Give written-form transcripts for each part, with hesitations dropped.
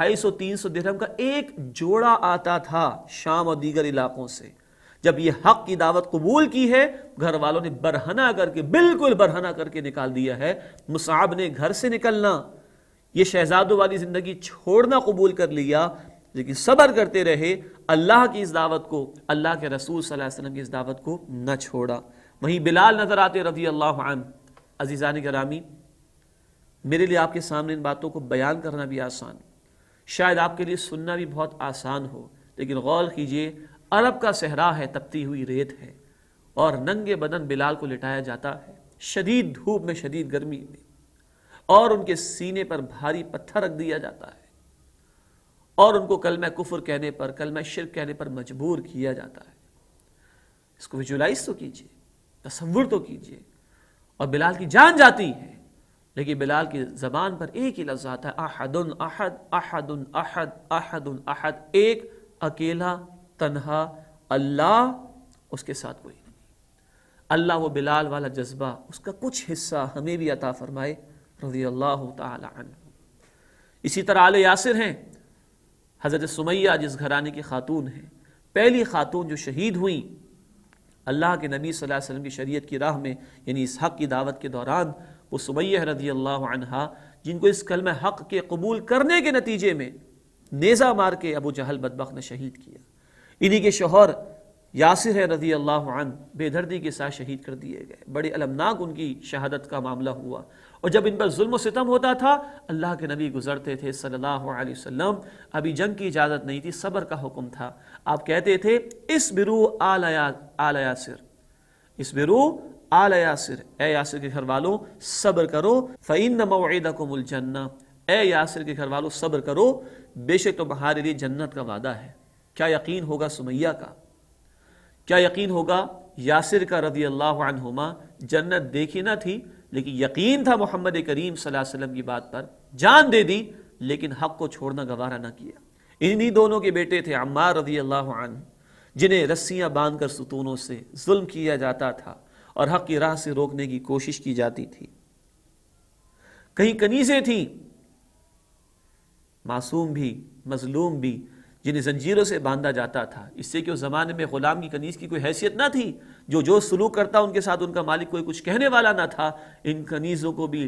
250-300 درہم کا ایک جوڑا آتا تھا شام اور دیگر علاقوں سے۔ جب یہ حق کی دعوت قبول کی ہے، گھر والوں نے برہنہ کر کے، بالکل برہنہ کر کے نکال دیا ہے۔ مصعب نے گھر سے نکلنا، یہ شہزادوں والی زندگی چھوڑنا قبول کر لیا، لیکن صبر کرتے رہے، اللہ کی اس دعوت کو، اللہ کے رسول صلی اللہ علیہ وسلم کی اس دعوت کو نہ چھوڑا۔ وہیں بلال نظر آتے رضی اللہ عنہ۔ عزیزان گرامی، میرے لیے آپ کے سامنے ان باتوں کو بیان کرنا بھی آسان، شاید آپ کے لیے سننا بھی بہت آسان ہو، لیکن غور کیجئے، عرب کا صحرا ہے، تپتی ہوئی ریت ہے، اور ننگے بدن بلال کو لٹایا جاتا ہے، شدید دھوپ میں، شدید گرمی میں، اور ان کے سینے پر بھاری پتھر رکھ دیا جاتا ہے، اور ان کو کلمہ کفر کہنے پر، کلمہ شرک کہنے پر مجبور کیا جاتا ہے۔ اس کو ویژوائز تو کیجئے، تصور تو کیجئے، اور بلال کی جان جاتی ہے، لیکن بلال کی زبان پر ایک ہی لفظ آتا ہے، احد احد احد احد احد احد، ایک اکیلا تنہا اللہ، اس کے ساتھ کوئی نہیں۔ اللہ وہ بلال والا جذبہ، اس کا کچھ حصہ ہمیں بھی عطا فرمائے رضی اللہ تعالی عنہ۔ اسی طرح آل یاسر ہیں، حضرت سمیہ جس گھرانے کی خاتون ہیں، پہلی خاتون جو شہید ہوئیں اللہ کے نبی صلی اللہ علیہ وسلم کی شریعت کی راہ میں، یعنی اس حق کی دعوت کے دوران، وہ سمیہ رضی اللہ عنہا، جن کو اس کلمہ حق کے قبول کرنے کے نتیجے میں نیزہ مار کے ابو جہل بدبخت نے شہید کیا۔ انہی کے شوہر یاسر ہے رضی اللہ عنہ، بے دردی کے ساتھ شہید کر دیے گئے۔ بڑے المناک ان کی شہادت کا معاملہ ہوا، اور جب ان پر ظلم و ستم ہوتا تھا، اللہ کے نبی گزرتے تھے صلی اللہ علیہ وسلم، ابھی جنگ کی اجازت نہیں تھی، صبر کا حکم تھا۔ آپ کہتے تھے اصبروا آل یاسر، اصبروا آل یاسر، اے یاسر کے گھر والوں صبر کرو، فإن موعدکم الجنہ، اے یاسر کے گھر والوں صبر کرو، بے شک تمہارے لیے جنت کا وعدہ ہے۔ کیا یقین ہوگا سمیہ کا، کیا یقین ہوگا یاسر کا رضی اللہ عنہما، جنت دیکھی نہ تھی لیکن یقین تھا محمد کریم صلی اللہ علیہ وسلم کی بات پر، جان دے دی لیکن حق کو چھوڑنا گوارا نہ کیا۔ انہی دونوں کے بیٹے تھے عمار رضی اللہ عنہ، جنہیں رسیاں باندھ کر ستونوں سے ظلم کیا جاتا تھا اور حق کی راہ سے روکنے کی کوشش کی جاتی تھی۔ کہیں کنیزیں تھیں، معصوم بھی، مظلوم بھی، جنہیں زنجیروں سے باندھا جاتا تھا، اس سے کہ اس زمانے میں غلام کی کنیز کی کوئی حیثیت نہ تھی، جو سلوک کرتا ان کے ساتھ ان کا مالک کوئی کچھ کہنے والا نہ تھا۔ ان کنیزوں کو بھی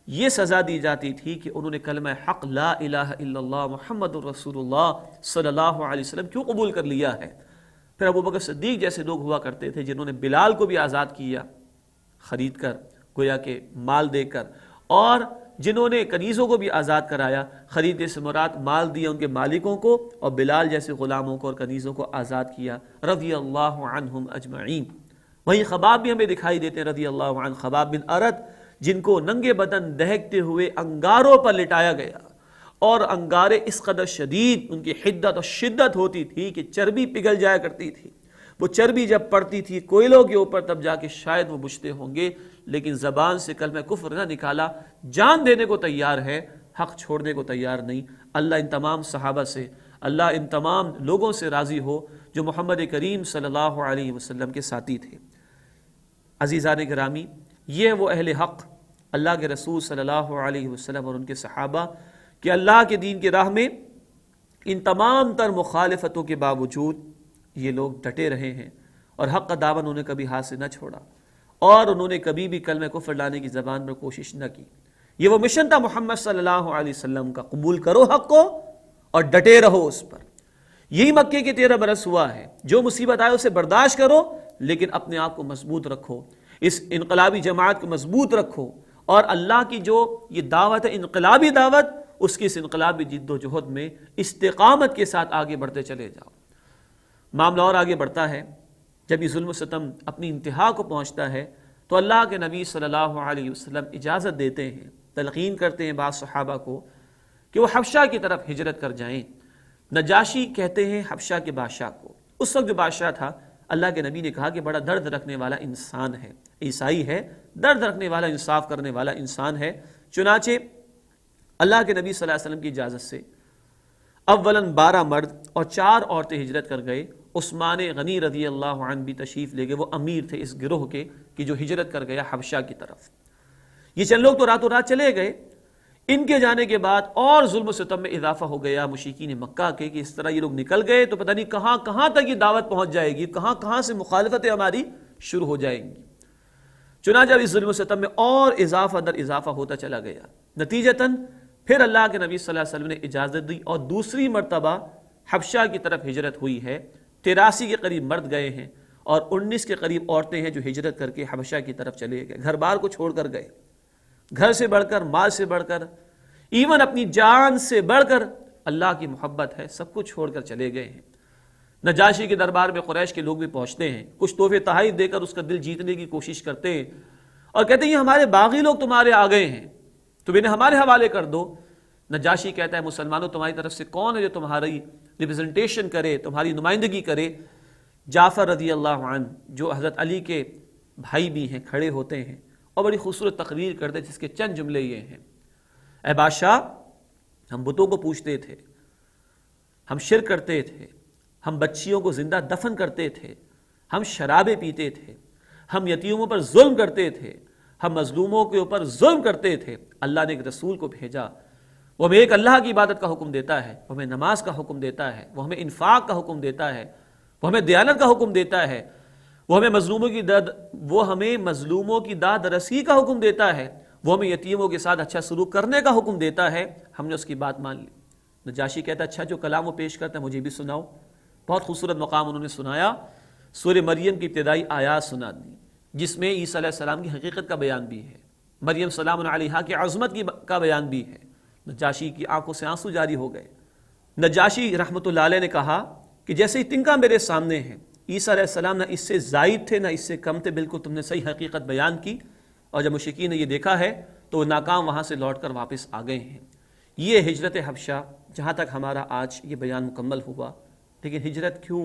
یہ سزا دی جاتی تھی کہ انہوں نے کلمہ حق لا الہ الا اللہ محمد الرسول اللہ صلی اللہ علیہ وسلم کیوں قبول کر لیا ہے۔ پھر ابوبکر صدیق جیسے لوگ ہوا کرتے تھے جنہوں نے بلال کو بھی آزاد کیا، خرید کر، گویا کہ مال دے کر، اور جنہوں نے کنیزوں کو بھی آزاد کرایا، خریدنے سے مراد مال دیا ان کے مالکوں کو، اور بلال جیسے غلاموں کو اور کنیزوں کو آزاد کیا رضی اللہ عنہم اجمعین۔ وہیں خباب بھی ہمیں دکھائی دیتے ہیں رضی اللہ عنہ، خباب بن ارد، جن کو ننگے بدن دہکتے ہوئے انگاروں پر لٹایا گیا، اور انگارے اس قدر شدید ان کی حدت اور شدت ہوتی تھی کہ چربی پگھل جایا کرتی تھی۔ وہ چربی جب پڑتی تھی کوئلوں کے اوپر تب جا کے شاید وہ بجھتے ہوں گے، لیکن زبان سے کلمہ کفر نہ نکالا، جان دینے کو تیار ہے، حق چھوڑنے کو تیار نہیں۔ اللہ ان تمام صحابہ سے، اللہ ان تمام لوگوں سے راضی ہو جو محمد کریم صلی اللہ علیہ وسلم کے ساتھی تھے۔ عزیزان گرامی، یہ وہ اہل حق، اللہ کے رسول صلی اللہ علیہ وسلم اور ان کے صحابہ کہ اللہ کے دین کی راہ میں ان تمام تر مخالفتوں کے باوجود یہ لوگ ڈٹے رہے ہیں، اور حق کا دعویٰ انہوں نے کبھی ہاتھ سے نہ چھوڑا، اور انہوں نے کبھی بھی کلمہ کفر لانے کی زبان پر کوشش نہ کی۔ یہ وہ مشن تھا محمد صلی اللہ علیہ وسلم کا، قبول کرو حق کو اور ڈٹے رہو اس پر۔ یہی مکے کے 13 برس ہوا ہے، جو مصیبت آئے اسے برداشت کرو، لیکن اپنے آپ کو مضبوط رکھو، اس انقلابی جماعت کو مضبوط رکھو، اور اللہ کی جو یہ دعوت ہے انقلابی دعوت، اس کی اس انقلابی جد و جہد میں استقامت کے ساتھ آگے بڑھتے چلے جاؤ۔ معاملہ اور آگے بڑھتا ہے، جب یہ ظلم و ستم اپنی انتہا کو پہنچتا ہے تو اللہ کے نبی صلی اللہ علیہ وسلم اجازت دیتے ہیں، تلقین کرتے ہیں بعض صحابہ کو کہ وہ حبشہ کی طرف ہجرت کر جائیں۔ نجاشی کہتے ہیں حبشہ کے بادشاہ کو، اس وقت جو بادشاہ تھا، اللہ کے نبی نے کہا کہ بڑا درد رکھنے والا انسان ہے، عیسائی ہے، درد رکھنے والا، انصاف کرنے والا انسان ہے۔ چنانچہ اللہ کے نبی صلی اللہ علیہ وسلم کی اجازت سے اولاً 12 مرد اور 4 عورتیں ہجرت کر گئے۔ عثمان غنی رضی اللہ عنہ بھی تشریف لے گئے، وہ امیر تھے اس گروہ کے کہ جو ہجرت کر گیا حبشہ کی طرف۔ یہ چند لوگ تو راتوں رات چلے گئے، ان کے جانے کے بعد اور ظلم و ستم میں اضافہ ہو گیا مشرکین مکہ کے کہ اس طرح یہ لوگ نکل گئے تو پتہ نہیں کہاں کہاں تک یہ دعوت پہنچ جائے گی، کہاں کہاں سے مخالفتیں ہماری شروع ہو جائیں گی۔ چنانچہ اس ظلم و ستم میں اور اضافہ در اضافہ ہوتا چلا گیا۔ نتیجتاً پھر اللہ کے نبی صلی اللہ علیہ وسلم نے اجازت دی اور دوسری مرتبہ حبشہ کی طرف ہجرت ہوئی ہے۔ 83 کے قریب مرد گئے ہیں اور 19 کے قریب عورتیں ہیں جو ہجرت کر کے حبشہ کی طرف چلے گئے، گھر بار کو چھوڑ کر گئے۔ گھر سے بڑھ کر، مال سے بڑھ کر، ایون اپنی جان سے بڑھ کر اللہ کی محبت ہے، سب کچھ چھوڑ کر چلے گئے ہیں۔ نجاشی کے دربار میں قریش کے لوگ بھی پہنچتے ہیں، کچھ تحفے تحائف دے کر اس کا دل جیتنے کی کوشش کرتے ہیں اور کہتے ہیں یہ ہمارے باغی لوگ تمہارے آ گئے ہیں، تم انہیں ہمارے حوالے کر دو۔ نجاشی کہتا ہے مسلمانوں تمہاری طرف سے کون ہے جو تمہاری ریپرزنٹیشن کرے، تمہاری نمائندگی کرے؟ جعفر رضی اللہ عنہ جو حضرت علی کے بھائی بھی ہیں کھڑے ہوتے ہیں اور بڑی خوبصورت تقریر کرتے ہیں جس کے چند جملے یہ ہیں: اے بادشاہ، ہم بتوں کو پوجتے تھے، ہم شرک کرتے تھے، ہم بچیوں کو زندہ دفن کرتے تھے، ہم شرابیں پیتے تھے، ہم یتیموں پر ظلم کرتے تھے، ہم مظلوموں کے اوپر ظلم کرتے تھے۔ اللہ نے ایک رسول کو بھیجا، وہ ہمیں ایک اللہ کی عبادت کا حکم دیتا ہے، وہ ہمیں نماز کا حکم دیتا ہے، وہ ہمیں انفاق کا حکم دیتا ہے، وہ ہمیں دیانت کا حکم دیتا ہے، وہ ہمیں مظلوموں کی داد رسی کا حکم دیتا ہے، وہ ہمیں یتیموں کے ساتھ اچھا سلوک کرنے کا حکم دیتا ہے۔ ہم نے اس کی بات مان لی۔ نجاشی کہتا ہے اچھا جو کلام وہ پیش کرتا ہے مجھے بھی سناؤ۔ بہت خوبصورت مقام انہوں نے سنایا، سورہ مریم کی ابتدائی آیات سنا دی جس میں عیسیٰ علیہ السلام کی حقیقت کا بیان بھی ہے، مریم سلام علیہا کی عظمت کا بیان بھی ہے۔ نجاشی کی آنکھوں سے آنسو جاری ہو گئے۔ نجاشی رحمۃ اللہ علیہ نے کہا کہ جیسے ہی تنکا میرے سامنے ہے، عیسیٰ علیہ السلام نہ اس سے زائد تھے نہ اس سے کم تھے، بالکل تم نے صحیح حقیقت بیان کی۔ اور جب مشرکین نے یہ دیکھا ہے تو وہ ناکام وہاں سے لوٹ کر واپس آ گئے ہیں۔ یہ ہجرت حبشہ جہاں تک ہمارا آج یہ بیان مکمل ہوا۔ لیکن ہجرت کیوں؟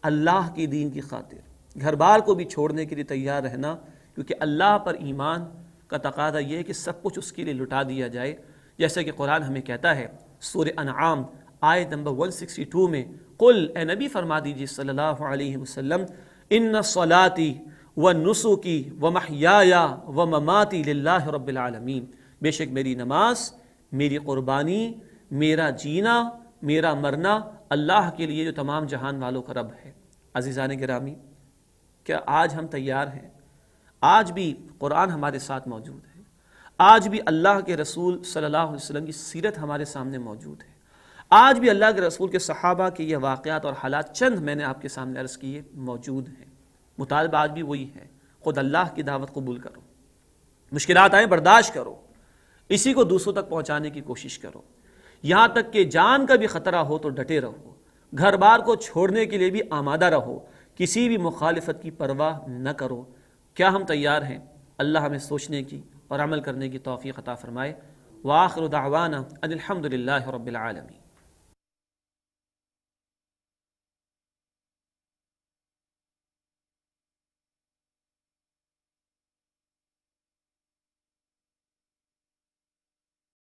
اللہ کی دین کی خاطر، گھر بار کو بھی چھوڑنے کے لیے تیار رہنا، کیونکہ اللہ پر ایمان کا تقاضا یہ ہے کہ سب کچھ اس کے لیے لٹا دیا جائے، جیسا کہ قرآن ہمیں کہتا ہے سورہ انعام آیت نمبر 162 میں، قل اے نبی فرما دیجیے صلی اللہ علیہ وسلم، ان صلاتی ونسکی ومحیایا ومماتی للہ رب العالمین، بے شک میری نماز، میری قربانی، میرا جینا، میرا مرنا اللہ کے لیے جو تمام جہان والوں کا رب ہے۔ عزیزان گرامی، کیا آج ہم تیار ہیں؟ آج بھی قرآن ہمارے ساتھ موجود ہے، آج بھی اللہ کے رسول صلی اللہ علیہ وسلم کی سیرت ہمارے سامنے موجود ہے، آج بھی اللہ کے رسول کے صحابہ کے یہ واقعات اور حالات چند میں نے آپ کے سامنے عرض کیے موجود ہیں۔ مطالبہ آج بھی وہی ہے، خود اللہ کی دعوت قبول کرو، مشکلات آئیں برداشت کرو، اسی کو دوسروں تک پہنچانے کی کوشش کرو، یہاں تک کہ جان کا بھی خطرہ ہو تو ڈٹے رہو، گھر بار کو چھوڑنے کے لیے بھی آمادہ رہو، کسی بھی مخالفت کی پرواہ نہ کرو۔ کیا ہم تیار ہیں؟ اللہ ہمیں سوچنے کی اور عمل کرنے کی توفیق عطا فرمائے۔ وآخر دعوانا ان الحمد للہ رب العالمین۔